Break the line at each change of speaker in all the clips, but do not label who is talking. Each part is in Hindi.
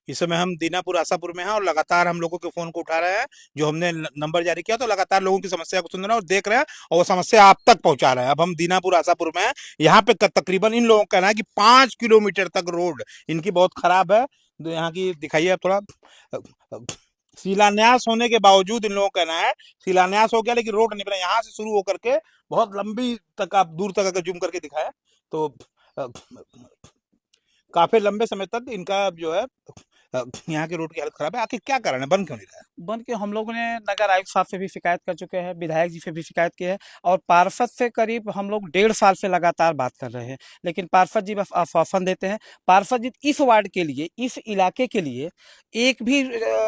इस समय हम दीनापुर आशापुर में हैं और लगातार हम लोगों के फोन को उठा रहे हैं। जो हमने नंबर जारी किया तो लगातार लोगों की समस्या को सुन रहे हैं और देख रहे हैं और वो समस्या आप तक पहुंचा रहे हैं। अब हम दीनापुर आशापुर में हैं, यहाँ पे तकरीबन इन लोगों का कहना है कि 5 किलोमीटर तक रोड इनकी बहुत खराब है। तो यहाँ की दिखाइए आप थोड़ा। शिलान्यास होने के बावजूद इन लोगों का कहना है शिलान्यास हो गया लेकिन रोड नहीं बना। यहाँ से शुरू होकर के बहुत लंबी तक आप दूर तक अगर जूम करके दिखाए तो काफी लंबे समय तक इनका जो है यहाँ के रोड की हालत खराब है। आखिर क्या कारण है, बन क्यों नहीं रहा है?
बन के हम लोगों ने नगर आयुक्त साहब से भी शिकायत कर चुके हैं, विधायक जी से भी शिकायत की है और पार्षद से करीब हम लोग 1.5 साल से लगातार बात कर रहे हैं, लेकिन पार्षद जी बस आश्वासन देते हैं। पार्षद जी इस वार्ड के लिए, इस इलाके के लिए एक भी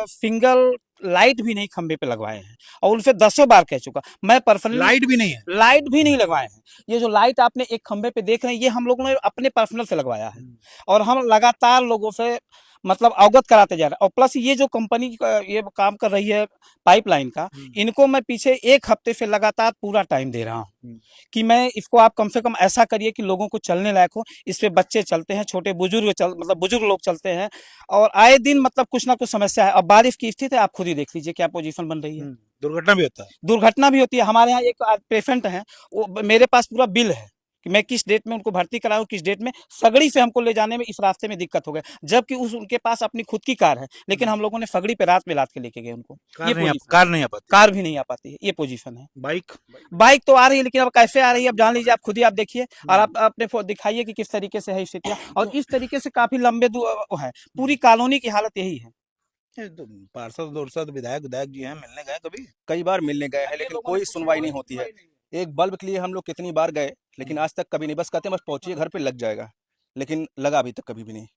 सिंगल लाइट भी नहीं खंबे पे लगवाए हैं और उनसे 10 बार कह चुका। मैं पर्सनली
लाइट भी नहीं है,
लाइट भी नहीं लगवाए हैं। ये जो लाइट आपने एक खंबे पे देख रहे हैं, ये हम लोगों ने अपने पर्सनल से लगवाया है और हम लगातार लोगों से मतलब अवगत कराते जा रहे हैं। और प्लस ये जो कंपनी ये काम कर रही है पाइपलाइन का, इनको मैं पीछे 1 हफ्ते से लगातार पूरा टाइम दे रहा हूँ कि मैं इसको आप कम से कम ऐसा करिए कि लोगों को चलने लायक हो। इस पे बच्चे चलते हैं, छोटे बुजुर्ग मतलब बुजुर्ग लोग चलते हैं और आए दिन मतलब कुछ ना कुछ समस्या है। अब बारिश की स्थिति है, आप खुद ही देख लीजिए क्या पोजीशन बन रही है।
दुर्घटना भी होता है।
दुर्घटना भी होती है। हमारे यहाँ एक पेशेंट है, वो मेरे पास पूरा बिल है कि मैं किस डेट में उनको भर्ती कराऊं, किस डेट में। सगड़ी से हमको ले जाने में इस रास्ते में दिक्कत हो गया, जबकि उनके पास अपनी खुद की कार है, लेकिन हम लोगों ने सगड़ी पे रात में लाद के लेके गए उनको।
कार नहीं आ पाती,
कार भी नहीं आ पाती है, ये पोजीशन है।
बाइक
तो आ रही है, लेकिन अब कैसे आ रही है अब जान लीजिए, आप खुद ही आप देखिए और आप अपने दिखाइए कि किस तरीके से है स्थितियाँ। और इस तरीके से काफी लंबे है, पूरी कॉलोनी की हालत यही है।
तो पार्षद विधायक जी हैं, मिलने गए कभी?
कई बार मिलने गए हैं लेकिन कोई सुनवाई नहीं होती है। एक बल्ब के लिए हम लोग कितनी बार गए लेकिन आज तक कभी नहीं। बस कहते हैं बस पहुंचिए घर पे लग जाएगा, लेकिन लगा अभी तक कभी भी नहीं।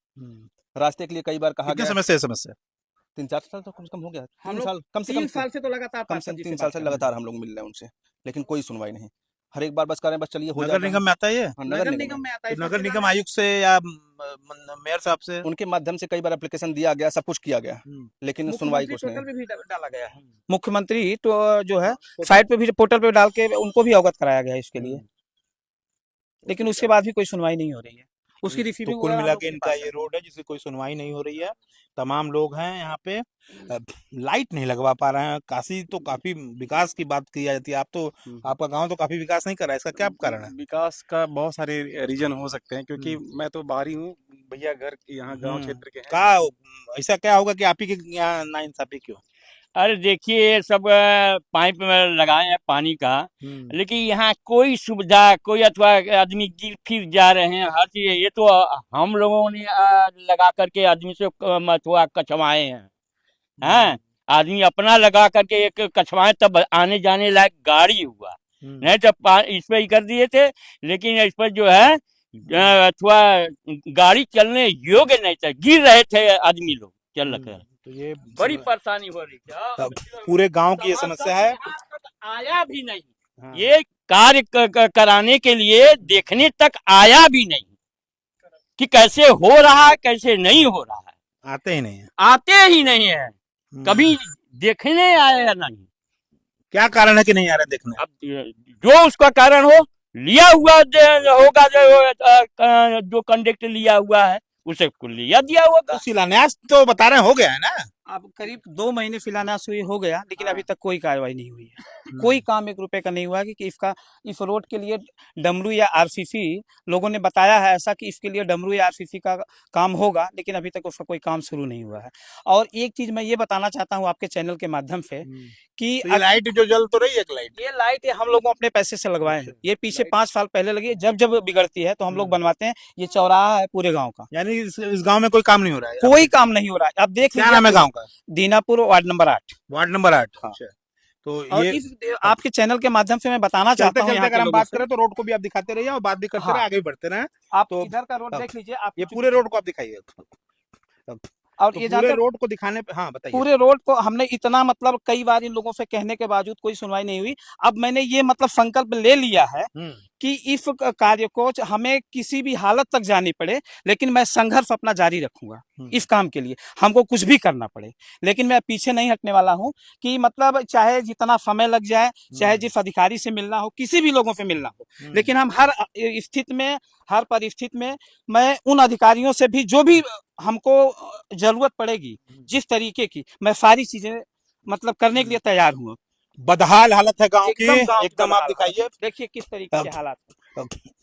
रास्ते के लिए कई बार कहा गया।
समस्या
3-4 साल तो कम से कम हो गया। 3 साल
कम से 3 साल से तो लगातार,
कम से 3 साल से लगातार हम लोग मिल रहे हैं उनसे, लेकिन कोई सुनवाई नहीं। हर एक बार बस कह रहे हैं बस चलिए हो जाएगा।
नगर निगम में आता है ये?
नगर निगम में आता है।
नगर निगम आयुक्त से या मेयर साहब से,
उनके माध्यम से कई बार एप्लीकेशन दिया गया, सब कुछ किया गया, लेकिन सुनवाई कुछ नहीं।
भी डाला गया है। मुख्यमंत्री तो जो है साइट पे भी, पोर्टल पे डाल के उनको भी अवगत कराया गया है इसके लिए, लेकिन उसके बाद भी कोई सुनवाई नहीं हो रही है। उसकी रिसीविंग
तो कुल मिला के इनका ये रोड है जिसकी कोई सुनवाई नहीं हो रही है। तमाम लोग हैं यहाँ पे, लाइट नहीं लगवा पा रहे हैं। काशी तो काफी विकास की बात की जाती है, आप तो आपका गांव तो काफी विकास नहीं कर रहा है, इसका क्या कारण है?
विकास का बहुत सारे रीजन हो सकते हैं, क्योंकि मैं तो बाहरी हूँ, भैया घर यहाँ गांव क्षेत्र के हैं।
का ऐसा क्या होगा कि आप ही के यहाँ नाइंसाफी क्यों?
अरे देखिए, सब पाइप में लगाए हैं पानी का, लेकिन यहाँ कोई सुविधा, कोई अथवा आदमी गिर फिर जा रहे हैं हर चीज। ये तो हम लोगों ने लगा करके आदमी से अथवा कछवाए हैं। आदमी अपना लगा करके एक कछवाए, तब आने जाने लायक गाड़ी हुआ, नहीं तो इस पर ही कर दिए थे। लेकिन इस पर जो है अथवा गाड़ी चलने योग्य नहीं था, गिर रहे थे आदमी लोग चल रहे।
तो ये
बड़ी परेशानी हो रही है,
पूरे गांव की ये समस्या है।
आया भी नहीं, ये कार्य कराने के लिए देखने तक आया भी नहीं कि कैसे हो रहा है, कैसे नहीं हो रहा है।
आते ही नहीं है,
आते ही नहीं है, कभी देखने आया नहीं।
क्या कारण है कि नहीं आ रहे देखने?
अब जो उसका कारण हो, लिया हुआ होगा, जो कंडक्टर लिया हुआ है उसे लिया दिया होगा।
तो शिलान्यास तो बता रहे हो गया है ना?
अब करीब 2 महीने शिलान्यास हुई हो गया, लेकिन अभी तक कोई कार्रवाई नहीं हुई है। कोई काम 1 रुपए का नहीं हुआ कि इसका, इस रोड के लिए डमरू या आरसीसी लोगों ने बताया है ऐसा कि इसके लिए डमरू या आरसीसी का काम होगा, लेकिन अभी तक उसका कोई काम शुरू नहीं हुआ है। और एक चीज मैं ये बताना चाहता हूँ आपके चैनल के माध्यम से कि
तो ये लाइट जो जल तो रही है,
ये लाइट हम लोगों अपने पैसे से लगवाए हैं। ये पीछे 5 साल पहले लगी है, जब बिगड़ती है तो हम लोग बनवाते हैं। ये चौराहा है पूरे गाँव का,
यानी इस गाँव में कोई काम नहीं हो रहा है?
कोई काम नहीं हो रहा है। अब देख
क्या नाम है गाँव का?
Dinapur, ward number 8।
Ward number 8।
हाँ।
तो ये
आपके चैनल के माध्यम से मैं बताना चाहता हूँ,
अगर हम बात करें तो रोड को भी आप दिखाते रहिए और बात भी करते रहे, आगे भी बढ़ते रहे।
आप
तो
इधर का रोड देख लीजिए, आप
ये पूरे रोड को आप दिखाइए।
और
तो
ये
पूरे रोड को दिखाने पे, हाँ बताइए।
पूरे रोड को हमने इतना मतलब कई बार इन लोगों से कहने के बावजूद कोई सुनवाई नहीं हुई। अब मैंने ये मतलब संकल्प ले लिया है कि इस कार्य को हमें किसी भी हालत तक जानी पड़े, लेकिन मैं संघर्ष अपना जारी रखूंगा इस काम के लिए, हमको कुछ भी करना पड़े, लेकिन मैं पीछे नहीं हटने वाला हूं कि मतलब चाहे जितना समय लग जाए, चाहे जिस अधिकारी से मिलना हो, किसी भी लोगों से मिलना हो, लेकिन हम हर स्थिति में, हर परिस्थिति में मैं उन अधिकारियों से भी जो भी हमको जरूरत पड़ेगी, जिस तरीके की, मैं सारी चीजें मतलब करने के लिए तैयार हूँ।
बदहाल हालत है गांव की,
गाँव
एकदम आप दिखाइए।
देखिए किस तरीके के हालात।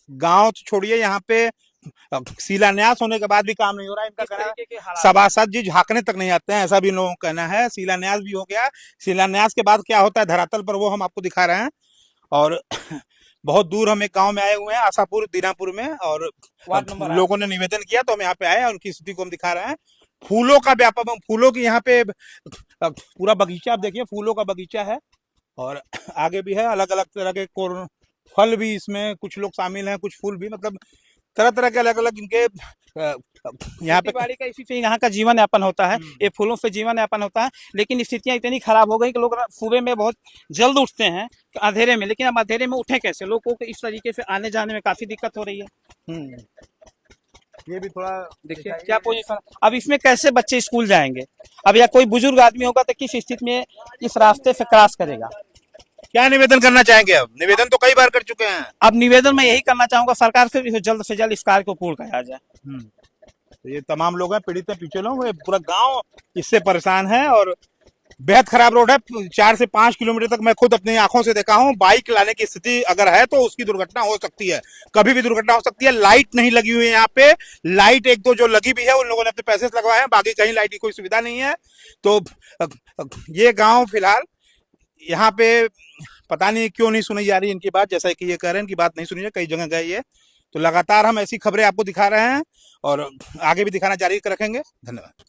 गांव तो छोड़िए, यहाँ पे शिलान्यास होने के बाद भी काम नहीं हो रहा है इनका
किस
कहना है।
तरीके के हालात।
सभासद जी झांकने तक नहीं आते हैं, ऐसा भी इन लोगों का कहना है। शिलान्यास भी हो गया, शिलान्यास के बाद क्या होता है धरातल पर वो हम आपको दिखा रहे हैं। और बहुत दूर हम एक गांव में आए हुए हैं, आशापुर दीनापुर में, और
वार्ड नंबर
लोगों ने निवेदन किया तो हम यहाँ पे आए और उनकी स्थिति को हम दिखा रहे हैं। फूलों का व्यापार, फूलों की यहाँ पे पूरा बगीचा आप देखिए, फूलों का बगीचा है और आगे भी है, अलग अलग तरह के फल भी इसमें कुछ लोग शामिल हैं, कुछ फूल भी, मतलब तरह तरह के अलग अलग इनके यहाँ पे
बाड़ी का इसी से यहाँ का जीवन यापन होता है, ये फूलों से जीवन यापन होता है। लेकिन स्थितियां इतनी खराब हो गई कि लोग सुबह में बहुत जल्द उठते हैं अंधेरे में, लेकिन अब अंधेरे में उठे कैसे? लोगों को इस तरीके से आने जाने में काफी दिक्कत हो रही है।
ये भी थोड़ा
देखिए क्या पोजीशन, अब इसमें कैसे बच्चे स्कूल जाएंगे? अब या कोई बुजुर्ग आदमी होगा तो किस स्थिति में इस रास्ते से क्रॉस करेगा?
क्या निवेदन करना चाहेंगे? अब निवेदन तो कई बार कर चुके हैं।
अब निवेदन मैं यही करना चाहूंगा सरकार से जल्द इस कार्य को पूर्ण कराया जाए।
तो ये तमाम लोग हैं, पीड़ित हैं, पीछे लोग, ये पूरा गांव इससे परेशान है और बेहद खराब रोड है। 4 से 5 किलोमीटर तक मैं खुद अपनी आंखों से देखा हूँ। बाइक लाने की स्थिति अगर है तो उसकी दुर्घटना हो सकती है, कभी भी दुर्घटना हो सकती है। लाइट नहीं लगी हुई है यहाँ पे, लाइट एक दो जो लगी भी है उन लोगों ने अपने पैसे से लगवाए हैं, बाकी कहीं लाइट की कोई सुविधा नहीं है। तो ये गाँव फिलहाल यहाँ पे पता नहीं क्यों नहीं सुनी जा रही इनकी बात, जैसा कि ये कह रहे हैं इनकी बात नहीं सुनी है, कई जगह गए ये। तो लगातार हम ऐसी खबरें आपको दिखा रहे हैं और आगे भी दिखाना जारी रखेंगे। धन्यवाद।